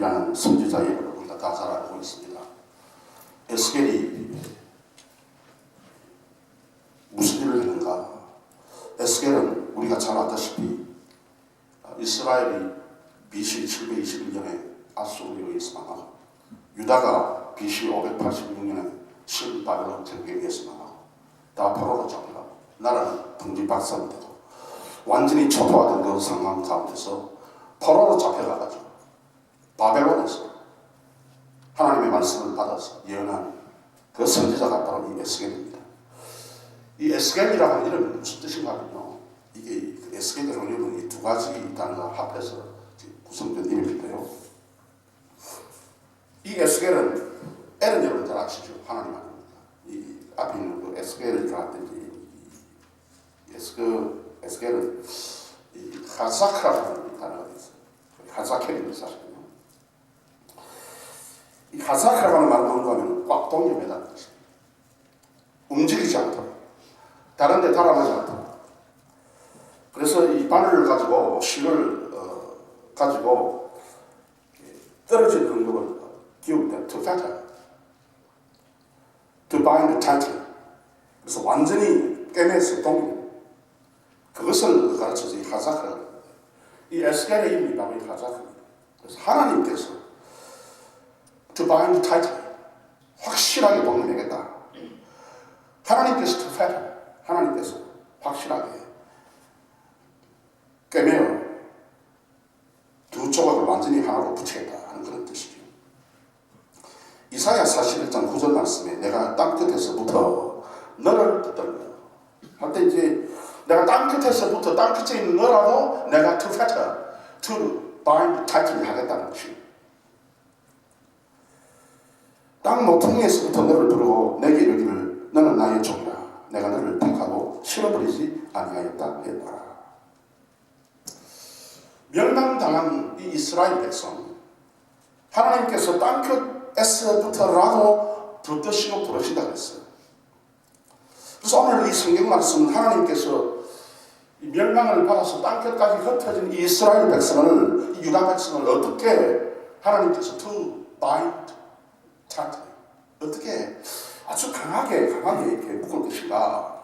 에스겔이라는 선지자의 이름을 우리가 다 잘 알고 있습니다. 에스겔이 무슨 일을 했는가? 에스겔은 우리가 잘 알다시피 이스라엘이 BC 721년에 아수르에 의해서 망하고 유다가 BC 586년에 신바벨론 제국에 의해서 망하고 다 포로로 잡혀가고 나라는 등지박산되고 완전히 초토화된 그 상황 가운데서 포로로 잡혀가가지고 바벨론에서 하나님의 말씀을 받아서 예언한 그 선지자가 바로 이 에스겔입니다. 이 에스겔이라는 이름은 무슨 뜻인가 하면요, 이게 에스겔이라는 이름은 이 두 가지 단어가 합해서 구성된 이름인데요, 이 에스겔은 엘은 여러분 잘 아시죠? 하나님 아닙니까? 이 앞에 있는 그 에스겔이라든지 에스겔은 이 하사크라는 단어가 있어요. 하사켈입니다, 사실은요. 이 하사크라는 말은 뭔가 하면 꽉 동여매다는 뜻입니다. 움직이지 않도록, 다른 데 달아나지 않도록. 그래서 이 바늘을 가지고, 실을 가지고 떨어진 근육을 기울 때 to fatten, to bind tightly. 그래서 완전히 꿰매서 동여. 그것을 가르쳐서 이 하사크라고 합니다. 이 에스겔의 이름이 바로 이 하사크입니다. 그래서 하나님께서 to bind tightly, 확실하게 동여매겠다. 하나님께서 to fatten, 하나님께서 확실하게 꿰매어 두 조각을 완전히 하나로 붙이겠다 하는 그런 뜻이죠. 이사야 41장 9절 말씀에 내가 땅끝에서부터 너를 붙들며 할 때 이제 내가 땅끝에서부터 땅끝에 있는 너라도 내가 to fatten, to bind tightly 하겠다는 것이죠. 땅 모퉁이에서부터 너를 부르고 내게 이르기를 너는 나의 종이라 내가 너를 택하고 실어버리지 아니하였다 했노라. 멸망당한 이 이스라엘 백성, 하나님께서 땅끝에서부터라도 붙드시고 부르신다 그랬어요. 그래서 오늘 이 성경 말씀은 하나님께서 이 멸망을 받아서 땅끝까지 흩어진 이 이스라엘 백성을, 이 유다 백성을 어떻게 하나님께서 to bind tightly, 어떻게 아주 강하게 이렇게 묶을 것인가,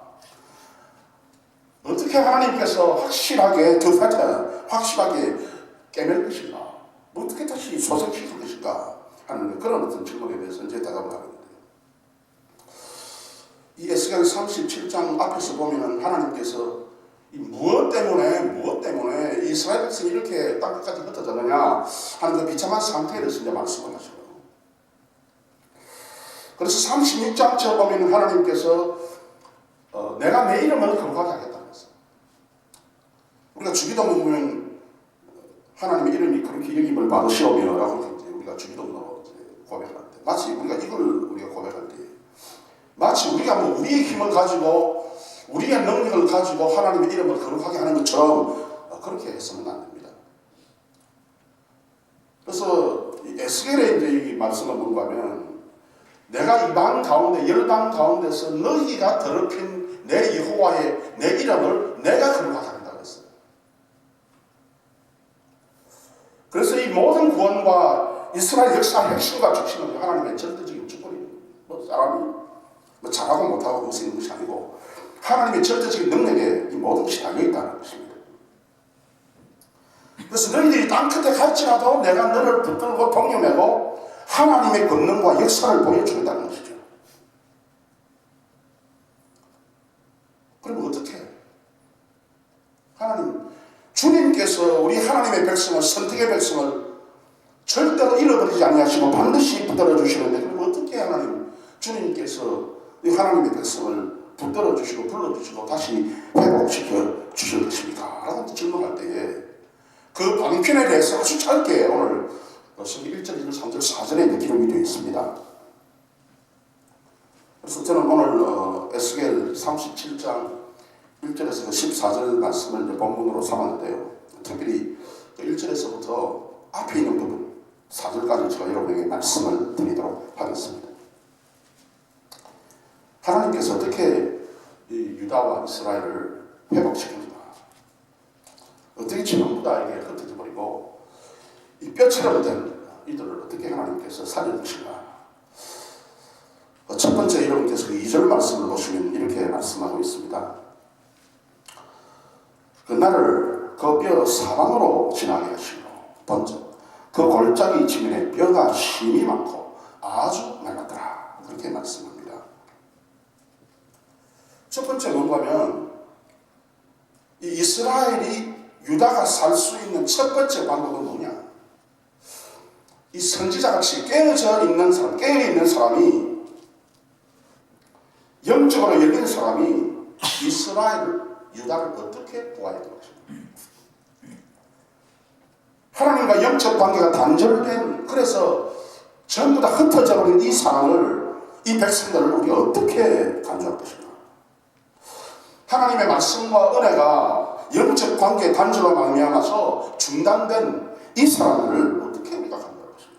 어떻게 하나님께서 확실하게 to fatten, 확실하게 깨맬 것인가, 어떻게 다시 소생시킬 것인가 하는 그런 어떤 질문에 대해서 이제 대답을 하는데, 이 에스겔 37장 앞에서 보면은 하나님께서 이 무엇 때문에 이스라엘 백성이 이렇게 땅끝까지 흩어졌느냐 하는 그 비참한 상태에 대해서 이제 말씀을 하셔요. 그래서 36장처럼 보면 하나님께서 내가 내 이름을 거룩하게 하겠다는 것을, 우리가 주기도문 보면 하나님의 이름이 그렇게 여김을 받으시오며 라고 이제 우리가 주기도문으로 고백하는데, 마치 우리가 이걸 우리가 고백할 때 마치 우리가 뭐 우리의 힘을 가지고 우리의 능력을 가지고 하나님의 이름을 거룩하게 하는 것처럼 그렇게 해서는 안 됩니다. 그래서 에스겔의 이제 이 말씀은 뭔가 하면, 내가 이방 가운데 열방 가운데서 너희가 더럽힌 내 여호와의 내 이름을 내가 거룩하게 한다고 했어요. 그래서 이 모든 구원과 이스라엘 역사의 핵심과 중심은 하나님의 절대적인 주권입니다. 뭐 사람이 뭐 잘하고 못하고 그것이 있는 것이 아니고 하나님의 절대적인 능력에 이 모든 것이 달려있다는 것입니다. 그래서 너희들이 땅끝에 갈지라도 내가 너를 붙들고 동여매고 하나님의 권능과 역사를 보여주겠다는 것이죠. 그럼 어떻게? 하나님, 주님께서 우리 하나님의 백성을, 선택의 백성을 절대로 잃어버리지 아니하시고 반드시 붙들어 주시는데, 그럼 어떻게 하나님, 주님께서 이 하나님의 백성을 붙들어 주시고 불러주시고 다시 회복시켜 주실 것입니까? 라고 질문할 때에 그 방편에 대해서 아주 짧게 오늘 성경 1절, 2절, 3절, 4절에 기록이 되어 있습니다. 그래서 저는 오늘 에스겔 37장 1절에서 14절 말씀을 본문으로 삼았는데요. 특별히 1절에서부터 앞에 있는 부분 4절까지 제가 여러분에게 말씀을 드리도록 하겠습니다. 하나님께서 어떻게 이 유다와 이스라엘을 회복시켰는가, 어떻게 전부 다 이게 흩어져 버리고 이 뼈처럼 된 이 하나님께서 살릴 것인가? 첫 번째 여러분께서 2절 말씀을 보시면 이렇게 말씀하고 있습니다. 그 나를 그 뼈 사방으로 지나게 하시고 번쩍 그 골짜기 지면에 뼈가 심이 많고 아주 말랐더라. 그렇게 말씀합니다. 첫 번째 뭔가면 이 이스라엘이 유다가 살 수 있는 첫 번째 방법은 뭐냐? 이 선지자같이 깨어져 있는 사람, 깨어있는 사람이, 영적으로 열린 사람이 이스라엘을, 유다를 어떻게 보아야 되는 것입니다. 하나님과 영적 관계가 단절된, 그래서 전부 다 흩어져 버린 이 상황을, 이 백성들을 우리가 어떻게 간주할 것인가? 하나님의 말씀과 은혜가 영적 관계 단절로 말미암아서 중단된 이 사람들을 어떻게 우리가 간주할 것인가?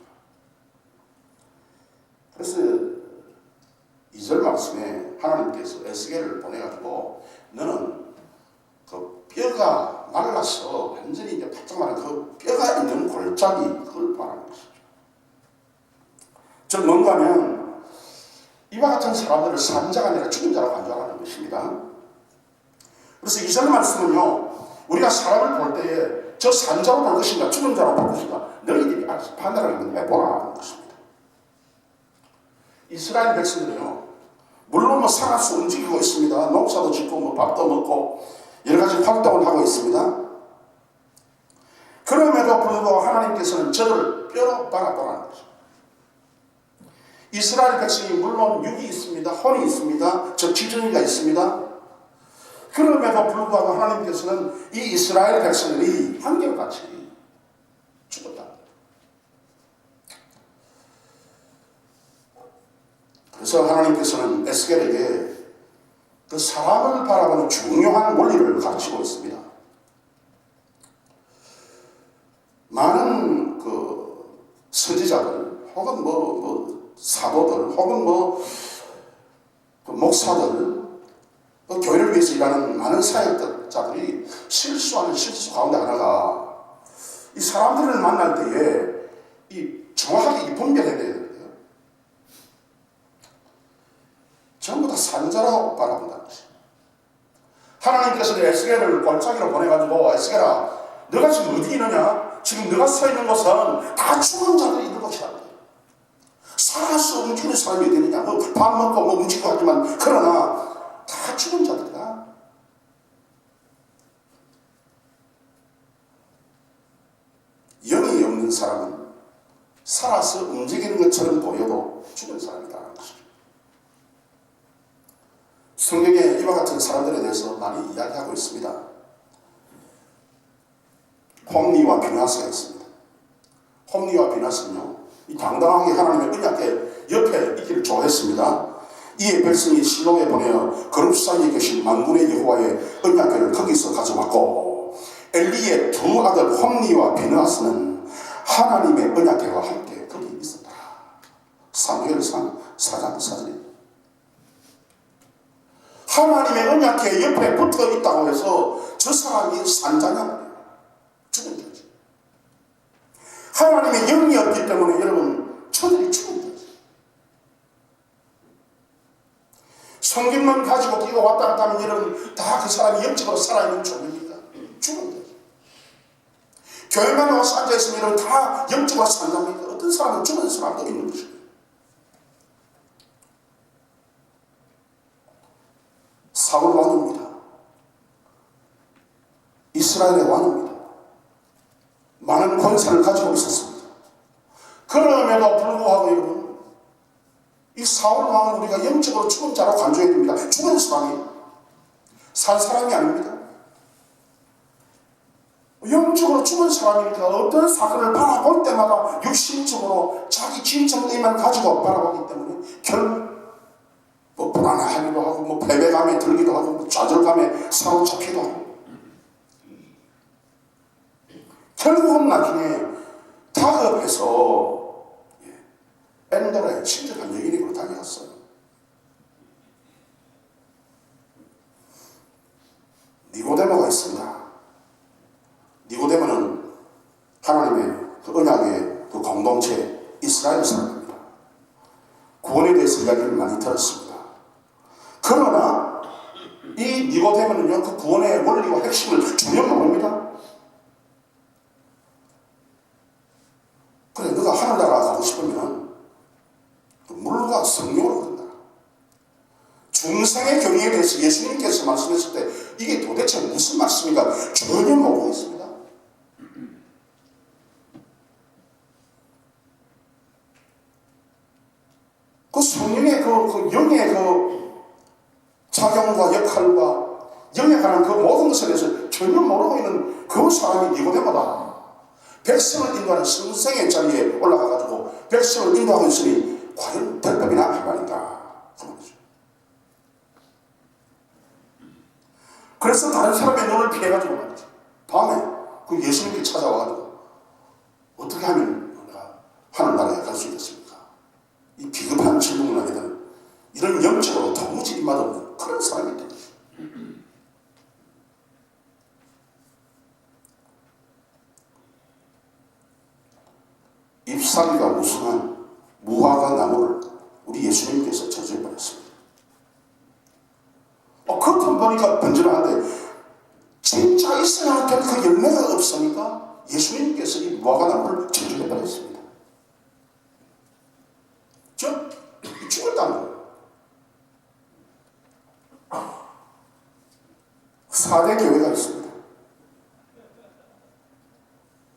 그래서 2절 말씀에 하나님께서 에스겔을 보내가지고 너는 그 뼈가 말라서 완전히 이제 바짝 말한 그 뼈가 있는 골짜기, 그걸 말하는 것이죠. 즉 뭔가 하면 이와 같은 사람들을 산자가 아니라 죽은 자로 간주하라는 것입니다. 그래서 2절 말씀은요, 우리가 사람을 볼 때에 저 산자로 볼 것인가 죽은 자로 볼 것인가 너희들이 알아서 판단을 한번 해보라는 것입니다. 이스라엘 백성들은요, 물론 뭐 살아서 움직이고 있습니다. 농사도 짓고 뭐 밥도 먹고 여러 가지 활동을 하고 있습니다. 그럼에도 불구하고 하나님께서는 저를 뼈로 바라보라는 거죠. 이스라엘 백성이 물론 육이 있습니다. 혼이 있습니다. 즉 지정이가 있습니다. 그럼에도 불구하고 하나님께서는 이 이스라엘 백성들이 한결같이 죽었다. 그래서 하나님께서는 에스겔에게 그 사람을 바라보는 중요한 원리를 가르치고 있습니다. 많은 그 선지자들 혹은 뭐 사도들 혹은 그 목사들 교회를 위해서 일하는 많은 사역자들이 실수하는 실수 가운데 하나가 이 사람들을 만날 때에 이 정확하게 분별해야 돼요. 전부 다 산자라고 바라본다는 것이죠. 하나님께서는 에스겔을 골짜기로 보내가지고 에스겔아, 너가 지금 어디 있느냐? 지금 너가 서 있는 곳은 다 죽은 자들이 있는 곳이다. 살아서 움직이는 사람이 어디 있느냐? 밥 먹고 움직이고 하지만 그러나 다 죽은 자들이다. 영이 없는 사람은 살아서 움직이는 것처럼 보여도 죽은 사람이다라는 것이죠. 성경에 이와 같은 사람들에 대해서 많이 이야기하고 있습니다. 홈리와 비나스가 있습니다. 홈리와 비나스는요, 이 당당하게 하나님의 언약궤 옆에 있기를 좋아했습니다. 이에 백성이 실로에 보내어 그룹 사이에 계신 만군의 여호와의 언약궤를 거기서 가져왔고, 엘리의 두 아들 홈리와 비나스는 하나님의 언약궤와 함께 거기 있었다. 사무엘상 4장 4절입니다. 하나님의 언약궤 옆에 붙어 있다고 해서 저 사람이 산자냐 말이에요. 죽은 자지. 하나님의 영이 없기 때문에 여러분, 저들이 죽은 자지. 성경만 가지고 뛰고 왔다 갔다 하면 여러분 다 그 사람이 영적으로 살아있는 존재입니까? 죽은 자지. 교회만 와서 앉아있으면 여러분 다 영적으로 산답니까? 어떤 사람은 죽은 사람도 있는 것입니다. 사울 왕입니다. 이스라엘의 왕입니다. 많은 권세를 가지고 있었습니다. 그럼에도 불구하고 여러분, 이 사울 왕은 우리가 영적으로 죽은 자로 간주해야 됩니다. 죽은 사람이 산 사람이 아닙니다. 영적으로 죽은 사람이니까 어떤 사건을 바라볼 때마다 육신적으로 자기 진정의만 가지고 바라보기 때문에 결국 뭐 불안하기도 하고 뭐 패배감에 들기도 하고 뭐 좌절감에 사로잡히기도 하고, 결국은 나중에 다급해서 엔도라의 친절한 여인에게로 다녀갔어요. 니고데모가 있습니다. 니고데모는 하나님의 그 언약의 그 공동체, 이스라엘 사람입니다. 구원에 대해서 이야기를 많이 들었습니다. 그러나 이 니고데모는요, 그 구원의 원리와 핵심을 전혀 모릅니다. 그래, 너가 하늘나라 가고 싶으면 물과 성령으로 간다. 중생의 교리에 대해서 예수님께서 말씀했을 때 이게 도대체 무슨 말씀인가 전혀 모르고 있습니다. 그 성령의 그 영의 그 작용과 역할과 영에 관한 그 모든 것에 대해서 전혀 모르고 있는 그 사람이 니고데모다. 백성을 인도하는 선생의 자리에 올라가가지고 백성을 인도하고 있으니 과연 될 법이나 할 말인가. 그래서 다른 사람의 눈을 피해가지고 말이죠. 밤에 그 예수님께 찾아와가지고 어떻게 하면 내가 하늘나라에 갈 수 있겠습니까? 이 비겁한 질문을 하게 되는 이런 영적으로 도무지 입맛 없는 그런 사람이 있다. 잎사귀가 무성한 무화과 나무를 우리 예수님께서 저주해버렸습니다. 겉은 보니까 번지런한데 진짜 있어야 될 그 열매가 없으니까 예수님께서 이 무화과 나무를 저주해버렸습니다. 죽었다는 거예요. 4대 교회가 있습니다.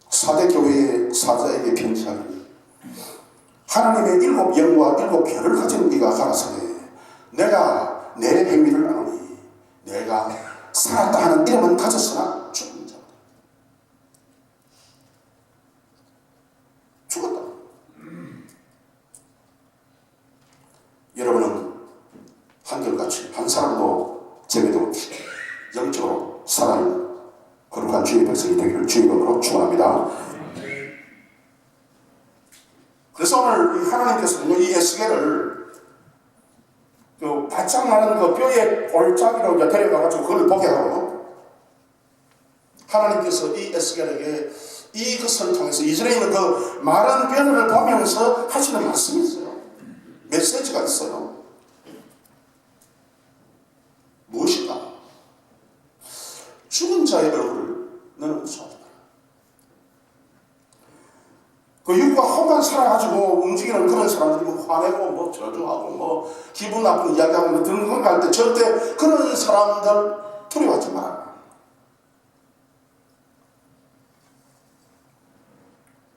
4대 교회의 사자에게 편지하니 하나님의 7 영과 7 별을 가진 네가 가라사대 내가 내 행위를 아노니 내가 살았다 하는 이름은 가졌으나 죽은 자다. 죽었다. 여러분은 한결같이 한 사람도 제외도 없이 영적으로 살아있는 거룩한 주의 백성이 되기를 주의 이름으로 축원합니다. 그래서 오늘 하나님께서는 이 에스겔을 그 바짝 마른 그 뼈에 골짜기로 데려가가지고 그걸 보게 하고 하나님께서 이 에스겔에게 이것을 통해서 이전에 있는 그 마른 뼈를 보면서 하시는 말씀이 있어요. 메시지가 있어요. 무엇인가? 죽은 자의 얼굴을 너는 무서워하지 마라. 그 육과 혼만 살아가지고 움직이는 그런 사람들이 뭐 화내고 뭐 저주하고 뭐 기분 나쁜 이야기하고 뭐 드는 건 갈 때 절대 그런 사람들 두려워하지 마라.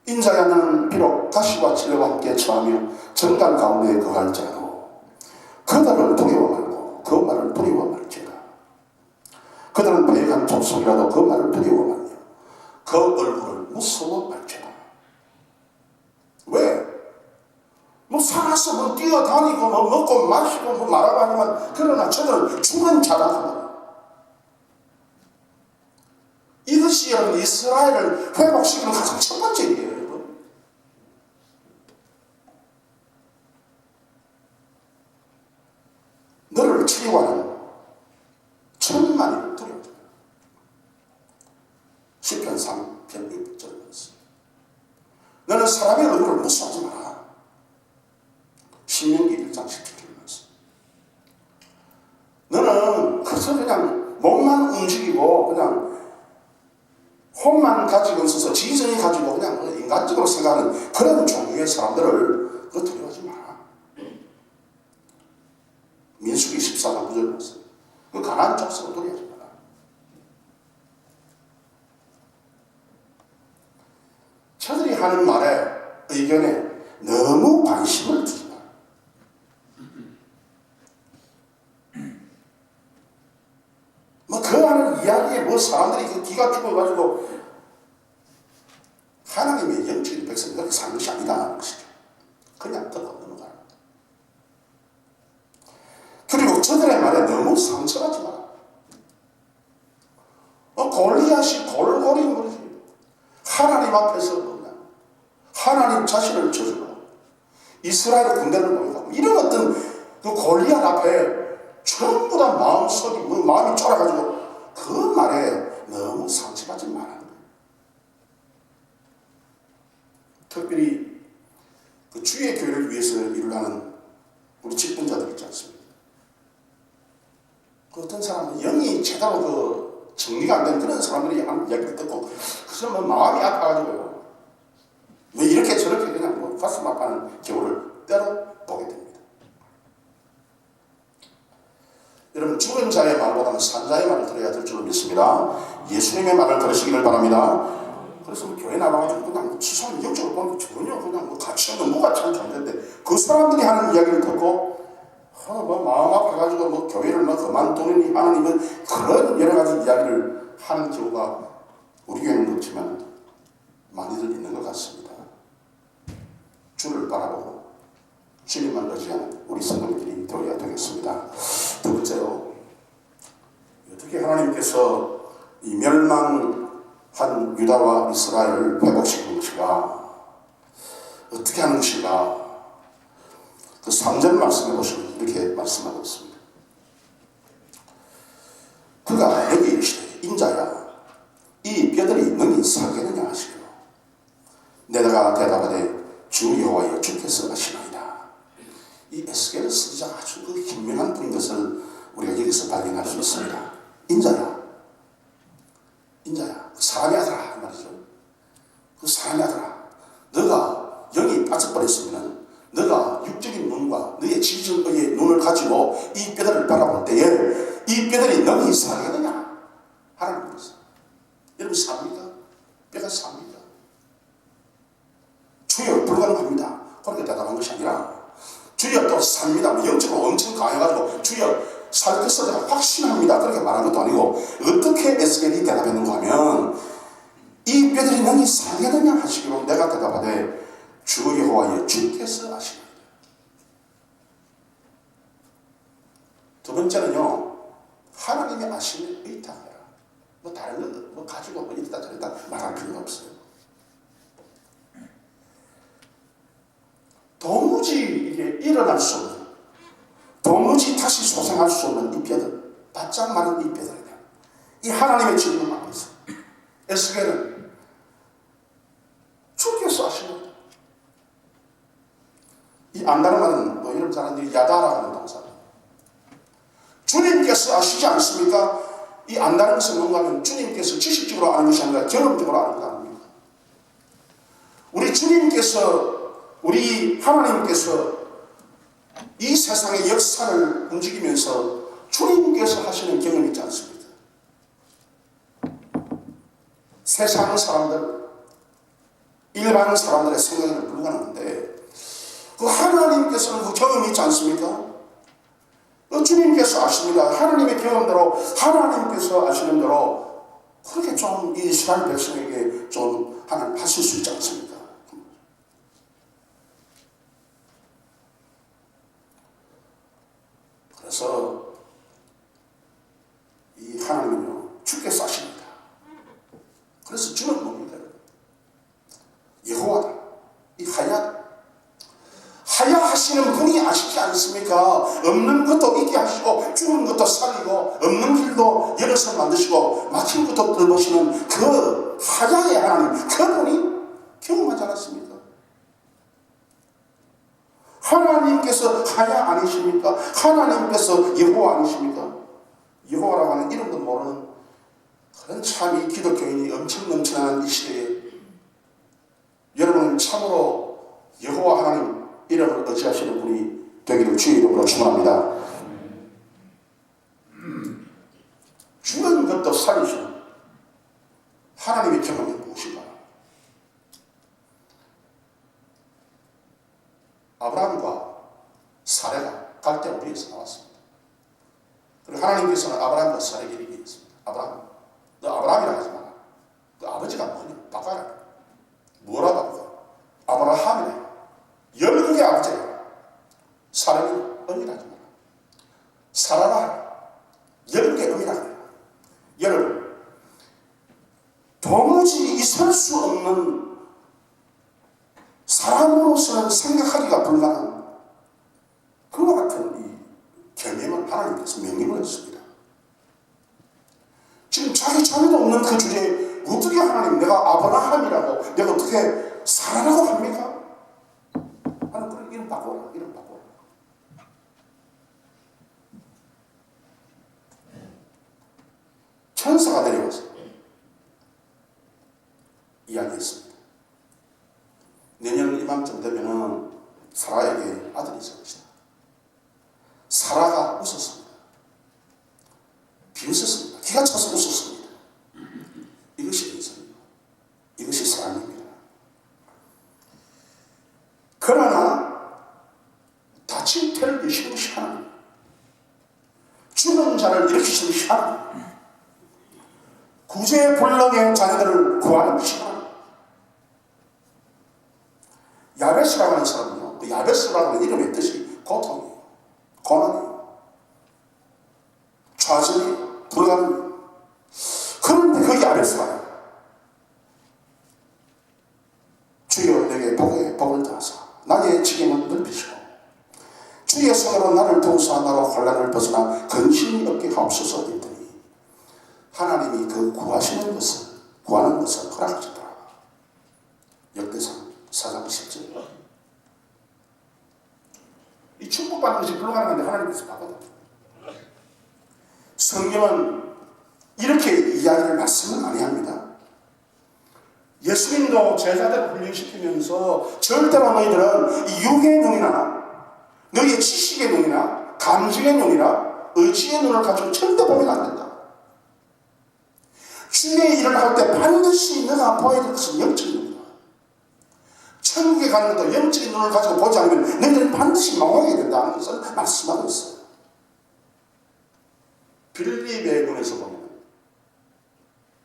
인자야는 비록 가시와 치려와 함께 처하며 정갈 가운데 거할지라도 그들을 두려워 말고 그 말을 두려워 말지라. 그들은 배간 족속이라도 그 말을 두려워 말며 그 얼굴을 무서워 말지라. 왜? 뭐 살아서 뭐 뛰어다니고 뭐 먹고 마시고 뭐 말하고 하지만 그러나 저들은 죽은 자다. 이것이 여러분 이스라엘을 회복시키는 가장 첫 번째 일이에요. 여러분. 너를 치료하는 천만이 두려워져. 시편 3편 6절에 너는 사람의 얼굴을 무시하지 마라. 신명기 1장 17절에 말씀. 너는 그래서 그냥 몸만 움직이고 그냥 혼만 가지고 있어서 지성이 가지고 그냥 인간적으로 생각하는 그런 종류의 사람들을 그거 두려워하지 마라. 민수기 14장 9절에 말씀. 그 가나안 족속을 두려워하지 마라. 저들이 하는 말에 의견에 너무 관심을 두지 마라. 뭐 그 하는 이야기에 뭐 사람들이 그 기가 죽어가지고 하나님의 영적인 백성이 그렇게 사는 것이 아니다 하는 것이죠. 그냥 듣고 넘어가는 거다. 그리고 저들의 말에 너무 상처하지 마라. 골리앗이 골골이 그러지. 하나님 앞에서 그냥 하나님 자신을 저주하고 이스라엘 군대를 모여가고 이런 어떤 그 골리앗 앞에 전부 다 마음속이 마음이 쫄아가지고 그 말에 너무 상처받지 말라는 거예요. 특별히 그 주의 교회를 위해서 일을 하는 우리 직분자들 있지 않습니까? 그 어떤 사람은 영이 제대로 그 정리가 안 된 그런 사람들이 하는 이야기를 듣고 그 사람은 마음이 아파가지고요. 왜 이렇게 저렇게 그냥 뭐 가슴 아파하는 경우를 때로 보게 됩니다. 여러분, 죽은 자의 말보다는 산 자의 말을 들어야 될 줄로 믿습니다. 예수님의 말을 들으시기를 바랍니다. 그래서 교회 나가가지고 그냥 수상 영적으로 보면 전혀 그냥 뭐 가치 없는 무가치한 존재인데 그 사람들이 하는 이야기를 듣고 뭐 마음 아파가지고 뭐 교회를 뭐 그만두느니 하느니 그런 여러 가지 이야기를 하는 경우가 우리 교회는 없지만 많이들 있는 것 같습니다. 주를 바라보고 주님만 의지하는 우리 성도님들이 되어야 되겠습니다. 두 번째로, 어떻게 하나님께서 이 멸망한 유다와 이스라엘을 회복시키는 것인가, 어떻게 하는 것인가, 그 3절 말씀해 보시면 이렇게 말씀하고 있습니다. 그가 여기 이르시되 인자야 이 뼈들이 능히 살겠느냐 하시기로 내가 대답하되 주 여호와여 주께서 하시나이다. 이 에스겔 선지자가 아주 그 현명한 분인 것을 우리가 여기서 발견할 수 있습니다. 인자야, 인자야, 사람의 아들아 말이죠. 그 사람의 아들아, 너가 영이 빠져버렸으면 너가 육적인 눈과 너의 지정의 눈을 가지고 이 뼈들을 바라볼 때에 이 뼈들이 능히 살겠느냐 하라는 거죠. 여러분, 삽니까? 뼈가 삽니까? 주여 불가능합니다. 그렇게 대답한 것이 아니라 주여 또 삽니다. 영적으로 엄청 강해가지고 주여 살 것을 내가 확신합니다. 그렇게 말한 것도 아니고 어떻게 에스겔이 대답했는가 하면 이 뼈들이 능히 살겠느냐 하시기로 내가 대답하되 주 여호와여 주께서 아시나이다. 두 번째는요, 하나님의 아심에 의탁하라. 뭐 다른 거 뭐 가지고 뭐 이랬다 저랬다 말할 필요가 없어요. 도무지 이게 일어날 수 없는, 도무지 다시 소생할 수 없는 이 뼈들, 바짝 마른 이 뼈들이다. 이 하나님의 질문 앞에서 에스겔은 주께서 아시나이다. 이 안다는 말은 뭐 여러분 잘 아는 야다라고 하는 동사입니다. 주님께서 아시지 않습니까? 이 안다는 것은 뭔가 하면 주님께서 지식적으로 아는 것이 아니라 경험적으로 아는 것 아닙니까? 우리 주님께서, 우리 하나님께서 이 세상의 역사를 움직이면서 주님께서 하시는 경험이 있지 않습니까? 세상 사람들, 일반 사람들의 생각에는 불가능한데 그 하나님께서는 그 경험이 있지 않습니까? 주님께서 아십니다. 하나님의 경험대로, 하나님께서 아시는 대로 그렇게 좀 이스라엘 백성에게 좀 하나님 하실 수 있지 않습니까? 그래서 이 하나님은요, 주께서 아십니다. 그래서 주는 뭡니까? 여호와다. 이 하야 하시는 분이 아시지 않습니까? 없는 것도 있게 하시고 죽은 것도 살리고 없는 길도 열어서 만드시고 막힌 것도 뚫으시는 그 하야의 하나님, 그분이 경험하지 않았습니까? 하나님께서 하야 아니십니까? 하나님께서 여호와 아니십니까? 여호와라고 하는 이름도 모르는 그런 참 이 기독교인이 엄청 넘쳐나는 이 시대에 여러분은 참으로 여호와 하나님 이름을 의지하시는 분이 되기를 주의 이름으로 축원합니다. 죽은 것도 살리시는 하나님의 경험이 무엇인가? 아브라함과 사레가 갈대 우리에서 나왔습니다. 그리고 하나님께서는 아브라함과 사레에게 얘기했습니다. 아브라함, 너 아브라함이라 하지 마라. 너 아버지가 뭐냐? 바꿔라. 뭐라고 하고? 아브라함이라. 열국의 아버지라. 사람이 언니라지 마라. 사라라. 열국의 언니라. 여러분, 도무지 있을 수 없는, 사람으로서는 생각하기가 불가능한 그와 같은 이 경험을 하나님께서 명령을 했습니다. 지금 자기 자녀도 없는 그 주제에 어떻게 하나님, 내가 아브라함이라고, 내가 어떻게 사라라고 합니까? 내년 이맘쯤 되면은 사라에게 아들이 있을 것이다. 사라가 웃었습니다. 비웃었습니다. 기가 차서 웃었습니다. 이것이 인생입니다. 이것이 사랑입니다. 그러나 다친 태를 여시는 것이 하나님, 죽은 자를 일으키시는 것이 하나님, 구제불능의 자녀들을 구하는 것이 하나님. 야베스라고 하는 사람은요, 그 야베스라고 하는 이름의 뜻이 고통이에요, 고난이에요, 좌절이에요, 불안이에요. 그런데 그 야베스가 주여 내게 복을 다하사 나의 책임을 넓히시고 주의 손으로 나를 도우사 나로 혼란을 벗어나 근심이 없게 하옵소서 했더니 하나님이 그 구하는 것을 허락하시더라. 역대상 4장 10절. 이 축복받는 것이 불가능한데 하나님께서 받거든요. 성경은 이렇게 이야기를 말씀을 많이 합니다. 예수님도 제자들을 훈련시키면서 절대로 너희들은 육의 눈이나 너희의 지식의 눈이나 감정의 눈이나 의지의 눈을 가지고 절대 보면 안 된다. 주의 일을 할 때 반드시 너가 보아야 될 것은 영적인 눈이다. 천국에 가는 것도 영적인 눈을 가지고 보지 않으면 너희들은 반드시 망하게 된다는 것을 말씀하고 있어요. 빌립의 문에서 보면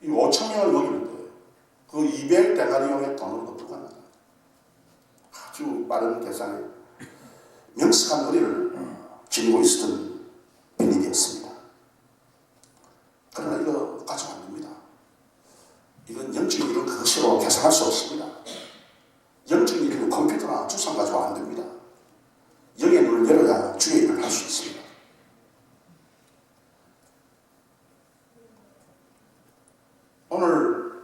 이 5,000명을 먹이는데 그 200데나리온의 돈으로도 불가능합니다. 아주 빠른 계산에 명석한 머리를 지니고 있었던 빌립이었습니다. 그러나 이거 가지고 안 됩니다. 이건 영적인 일은 그것으로 계산할 수 없습니다. 영적인 일은 컴퓨터나 주상 가지고 안 됩니다. 영의 눈을 열어야 주의 일을 할 수 있습니다. 오늘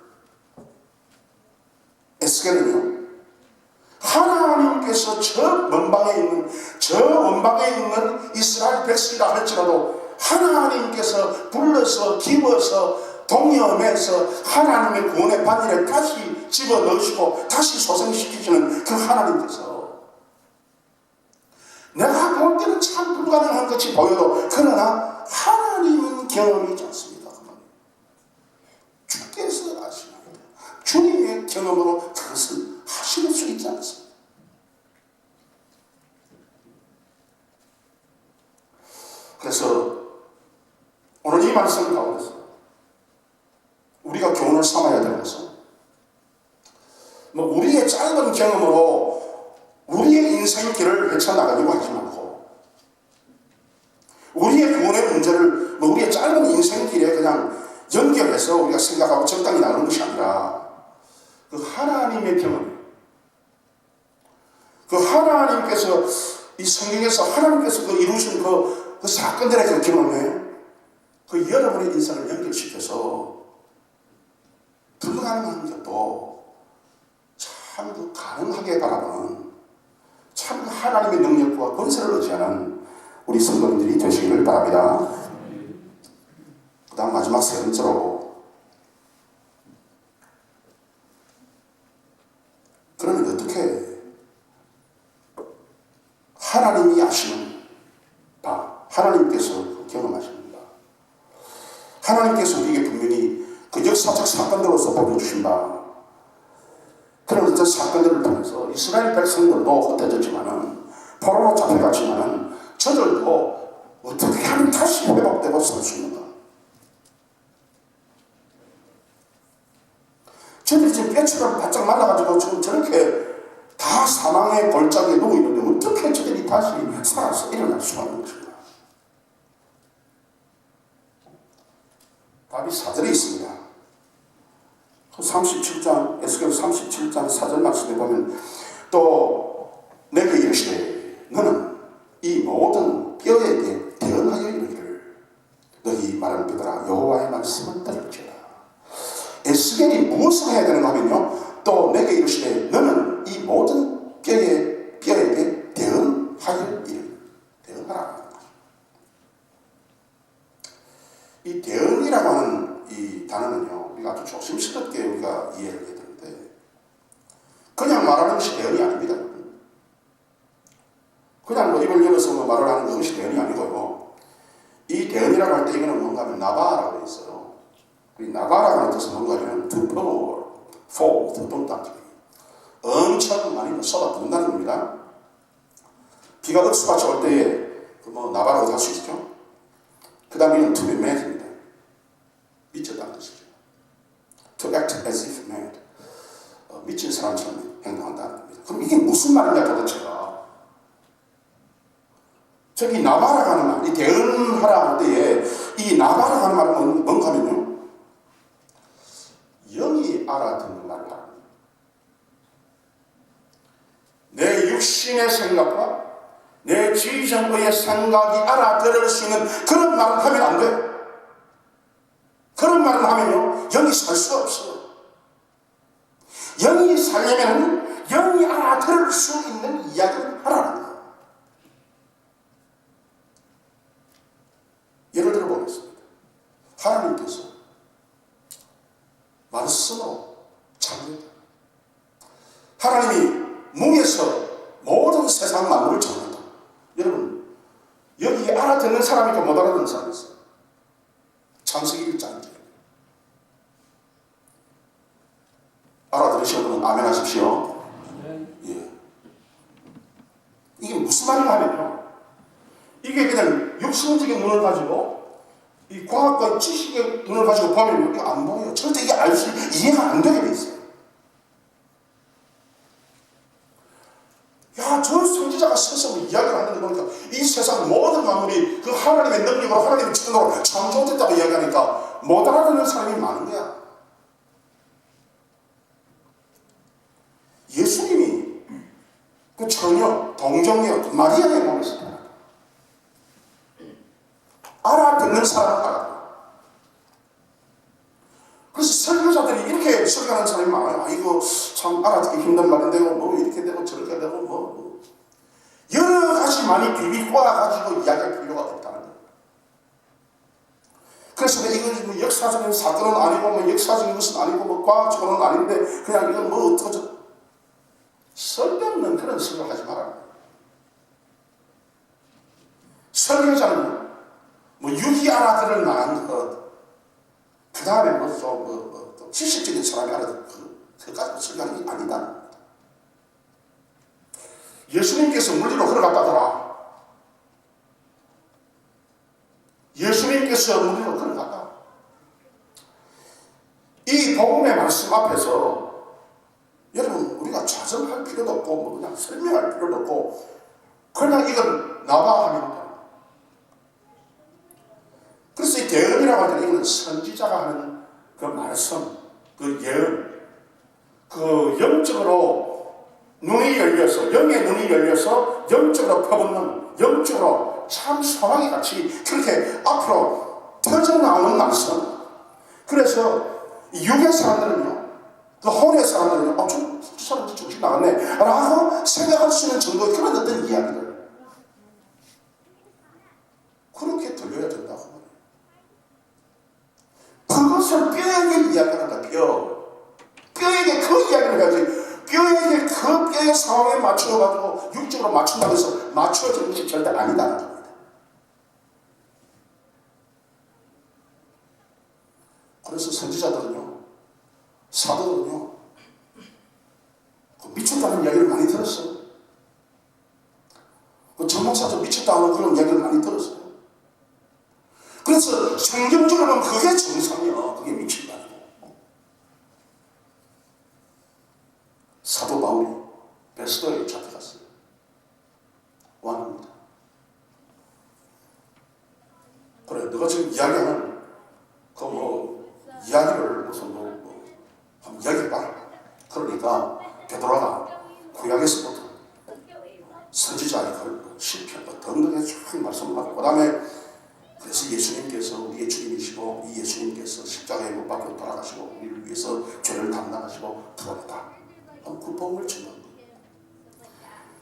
에스겔은요, 하나님께서 저 원방에 있는 이스라엘 백성이라 할지라도 하나님께서 불러서 기워서 동여매서 하나님의 구원의 바늘에 다시 집어넣으시고 다시 소생시키시는 그 하나님께서 내가 볼 때는 참 불가능한 것이 보여도 그러나 하나님은 경험이지 않습니다. 주께서 아시는 거예요. 주님의 경험으로 그것을 하실 수 있지 않습니다. 그래서 오늘 이 말씀 가운데서 우리가 교훈을 삼아야 되는 것은 우리의 짧은 경험으로 우리의 인생길을 헤쳐나가려고 하지 말고 우리의 구원의 문제를 우리의 짧은 인생길에 그냥 연결해서 우리가 생각하고 적당히 나가는 것이 아니라 그 하나님의 경험, 그 하나님께서 이 성경에서 하나님께서 그 이루신 그 사건들의 그 경험에 그 여러분의 인생을 연결시켜서 불가능한 것도 참 그 가능하게 바라보는 참 하나님의 능력과 권세를 의지하는 우리 성도님들이 되시기를 바랍니다. 그 다음 마지막 세 번째로, 그러면 어떻게 하나님이 아시는 바, 하나님께서 경험하시는 바, 하나님께서 우리에게 분명히 그 역사적 사건으로서 보여주신 바, 그런 어떤 사건들을 통해서 이스라엘 백성들도 흩어졌지만은 포로로 잡혀갔지만은 저들도 어떻게 하면 다시 회복되고 살 수 있는가? 저들이 지금 뼈처럼 바짝 말라가지고 지금 저렇게 다 사망의 골짜기에 누워있는데 어떻게 저들이 다시 살아서 일어날 수가 있는 것인가? 답이 사절에 있습니다. 37장, 에스겔 37장 4절 말씀에 보면 또 내게 이르시되 너는 이 모든 뼈에게 대언하여 이르기를 너희 말을 믿어라 여호와의 말씀을 들을지어다. 에스겔이 무엇을 해야 되는가 하면요, 또 내게 이르시되 너는 이 모든 뼈에게 대언하여 이르기를, 대언하라. 이 대언이라고 하는 이 단어는요, 우리가 아주 조심스럽게 우리가 이해를 해야 되는데, 그냥 말하는 것이 대언이 아닙니다. 그냥 뭐 입을 열어서 뭐 말을 하는 것이 대언이 아니고요. 이 대언이라고 할 때 이거는 뭔가 하면 나바라고 있어요. 이 나바라고 하는 뜻은 뭔가 하면 to pour, fall, to 쏟아붓기. 엄청 많이 쏟아붓는다는 겁니다. 비가 억수같이 올 때에 뭐 나바라고 할 수 있죠. 그 다음에는 to be mad입니다. 미쳤다는 뜻이죠. To act as if mad. 미친 사람처럼 행동한다는 겁니다. 그럼 이게 무슨 말이냐 도대체가. 저기 나바라고 하는 말, 이 대언하라 할 때에 이 나바라고 하는 말은 뭔가 하면요. 영이 알아듣는 말이다. 내 육신의 생각과 내 지정의 생각이 알아들을 수 있는 그런 말을 하면 안 돼. 그런 말을 하면요, 영이 살 수 없어요. 영이 살려면 영이 알아들을 수 있는 이야기를 하라는 거예요. 예를 들어 보겠습니다. 하나님께서 말씀으로 창조했다. 하나님이 뭉에서 모든 세상 만물을 창조했다. 여러분, 여기 알아듣는 사람이 있고 못 알아듣는 사람이 있어요. 창세기 1장이죠. 알아들으시는 분은 아멘 하십시오. 예. 이게 무슨 말인가 하면요. 이게 그냥 육신적인 눈을 가지고 이 과학과 지식의 눈을 가지고 보면 이게 안 보여요. 절대 이게 이해가 안 되게 돼 있어요. 야, 저 선지자가 서서 이야기를 하는 거 보니까 이 세상 모든 만물이 그 하나님의 능력으로 하나님의 측정으로 창조됐다고 이야기하니까 못 알아듣는 사람이 많은 거야. 예수님이 그 처녀, 동정녀, 마리아의 몸에서 알아듣는 사람은 알아듣는. 그래서 설교자들이 이렇게 설교하는 사람이 많아요. 아, 이거 참 알아듣기 힘든 말인데 뭐 이렇게 되고 저렇게 되고 뭐 여러 가지 많이 비비꼬아 가지고 이야기할 필요가 없다는 거예요. 그래서 이건 뭐 역사적인 사건은 아니고 뭐 역사적인 것은 아니고 뭐 과학적으로는 아닌데 그냥 이건 뭐 어떡하죠? 쓸데없는 그런 설교를 하지 말아요. 설교자는 뭐 유희 알아들을 만한 것, 그 다음에 또 지식적인 사람이 알아들 그까지 설교하는 게 아니다. 예수님께서 물리로 걸어갔다더라. 예수님께서 물리로 걸어갔다. 이 복음의 말씀 앞에서 여러분 우리가 좌절할 필요도 없고 뭐 그냥 설명할 필요도 없고 그냥 이건 나봐 하면 돼. 그래서 이 대언이라고 할 때는 이건 선지자가 하는 그 말씀, 그 예언, 그 영적으로 눈이 열려서 영의 눈이 열려서 영적으로 퍼붓는 영적으로 참 소나기 같이 그렇게 앞으로 터져나오는 말씀. 그래서 육의 사람들은요, 그 혼의 사람들은요, 저 사람 정신 나갔네 라고 생각할 수 있는 정도의 그런 어떤 이야기를 그렇게 들려야 된다고 말해요. 그것을 뼈에게 이야기한다. 뼈에게 그 이야기를 해야지. 뼈에게 그 뼈의 상황에 맞춰가지고 육적으로 맞춘다고 해서 맞춰지는 것이 절대 아니다는 겁니다. 그래서 선지자들은요, 사도들은요, 그 미쳤다는 이야기를 많이 들었어요. 그 전목사도 미쳤다는 그런 이야기를 많이 들었어요. 그래서 성경적으로는 그게 정상이야. 그게 미친다는 거. 사도 바울이 베스도에 잡혀갔어요. 왕입니다. 그래, 너가 지금 이야기하는 그 이야기를 무슨 한번 이야기해봐. 그러니까 베드로가 구약에서부터 선지자의 시편 등등의 쫙 말씀을 하고 그 다음에 그래서 예수님께서 우리의 주님이시고 이 예수님께서 십자가에 못 박혀 돌아가시고 우리를 위해서 죄를 담당하시고 부활했다. 그 복음을 전하는 거예요.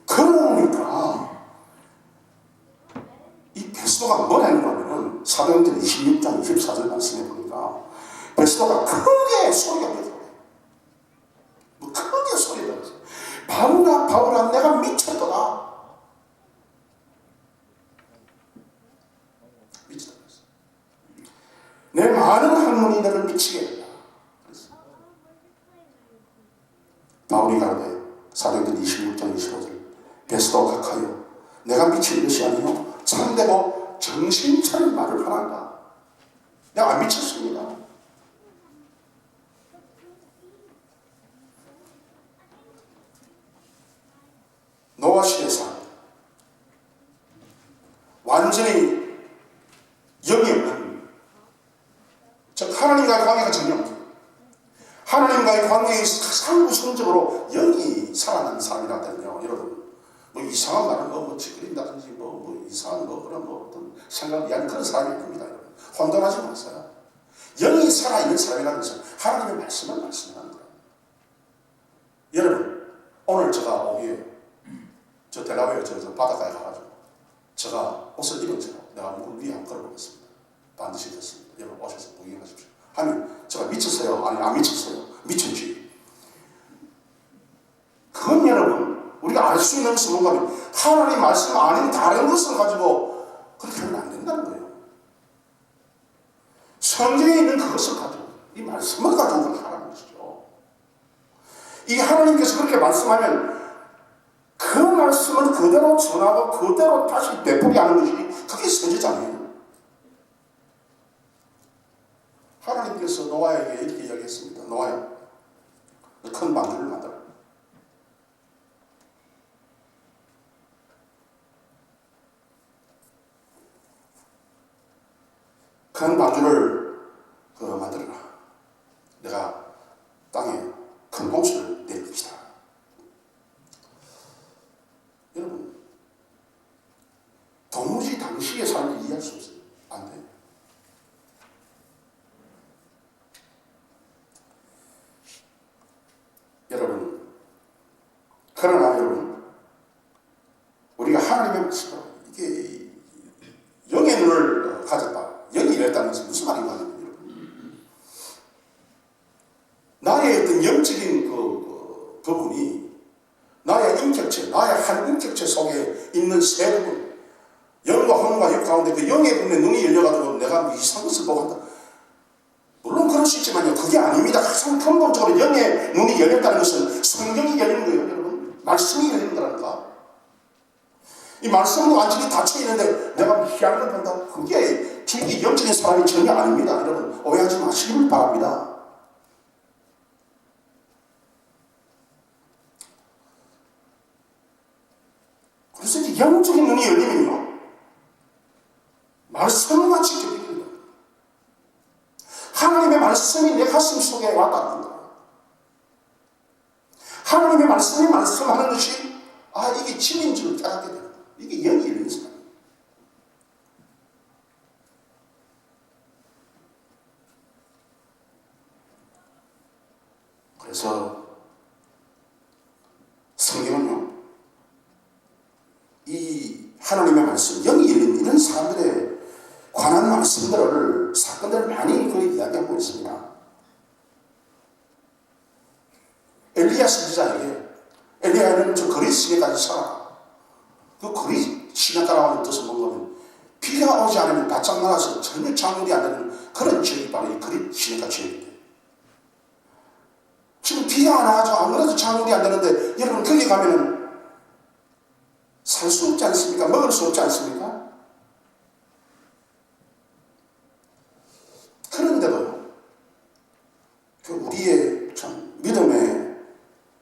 그러니까 이 베스도가 뭘 했는가 하면은 사도행전 26장 24절 말씀해 보니까 베스도가 크게 소리가 나서 뭐 크게 소리가 나서 바울아 바울아 내가 미쳤도다. 미쳤다. 내 많은 학문이 너를 미치게 한다. 바울이 가로되 사도행전 26장 25절 베스도 각하여 내가 미친 것이 아니요 참되고 정신 차린 말을 하나이다. 내가 안 미쳤습니다. 노아 시대사 완전히 영이 없는, 즉 하나님과의 관계가 전혀 없는, 하나님과의 관계의 상부성적으로 영이 살아나는 사람이라면요, 여러분 뭐 이상한 말은 뭐 짓거린다든지 뭐 이상한 그런 어떤 생각을 위한 그런 사람이 아닙니다. 여러분 혼돈하지 마세요. 영이 살아있는 사람이라는 것은 하나님의 말씀을 말씀하는 거예요. 여러분 오늘 제가 오기에 저 델라웨어 저 바닷가에 가가지고 제가 옷을 입은 채로 내가 물 위에 한번 걸어보겠습니다. 반드시 됐습니다. 여러분 오셔서 구경하십시오. 하면 제가 미쳤어요? 아니 안 미쳤어요? 미쳤지. 그건 여러분 우리가 알 수 있는 것은 뭔가면 하나님 말씀 아닌 다른 것을 가지고 그렇게 하면 안 된다는 거예요. 성경에 있는 그것을 가지고 이 말씀을 가지고 그렇게 하라는 것이죠. 이 하나님께서 그렇게 말씀하면 그 말씀을 그대로 전하고 그대로 다시 되풀이 하는 것이 그게 선지자예요. 하나님께서 노아에게 이렇게 이야기했습니다. 노아야, 큰 방주를 만들어. 큰 방주를 만들어라. 내가 땅에 큰 홍수를 내릴 것이다. 여러분, 도무지 당시의 삶을 이해할 수 없어요. 안 돼요. 여러분, 그러나 여러분, 우리가 하나님의 말씀으로 이게 영의 눈을 가졌다. 영이 열다는 것은 무슨 말인가 하면 여러분, 나의 어떤 영적인 부분이 나의 인격체, 나의 한 인격체 속에 있는 세 부분, 영과 혼과 육 가운데 그 영의 부분에 눈이 열려가지고 내가 이상한 것을 보고 한다. 물론 그럴 수 있지만요, 그게 아닙니다. 가장 근본적으로 영의 눈이 열렸다는 것은 성경이 열리는 거예요, 여러분. 말씀이 열리는 거라니까. 이 말씀으로 완전히 닫혀 있는데 내가 희한한 걸 본다. 그게 주의 영적인 사람이 전혀 아닙니다. 여러분, 오해하지 마시길 바랍니다. 그래서 이제 영적인 눈이 열리면요, 말씀과 직접 열립니다. 하나님의 말씀이 내 가슴 속에 와닿는 거예요. 하나님의 말씀이 말씀하는 것이 이게 진인 줄 깨닫게 됩니다. 이게 영이 열리는 사람이에요. 그래서 성경은요, 이 하나님의 말씀, 영이 열린 이런 사람들의 관한 말씀들을, 사건들을 많이 이야기하고 있습니다. 엘리야 선지자에게, 엘리야는 저 그리스 시내까지 살아. 그 그리스 시내가라는 뜻은 뭔가면 비가 오지 않으면 바짝 나가서 전혀 작물이 안 되는 그런 지역이 바로 이 그리스 시내가 지역입니다. 지금 비가 안 와가지고 안 그래도 작물이 안 되는데 여러분 거기 가면은 살 수 없지 않습니까? 먹을 수 없지 않습니까?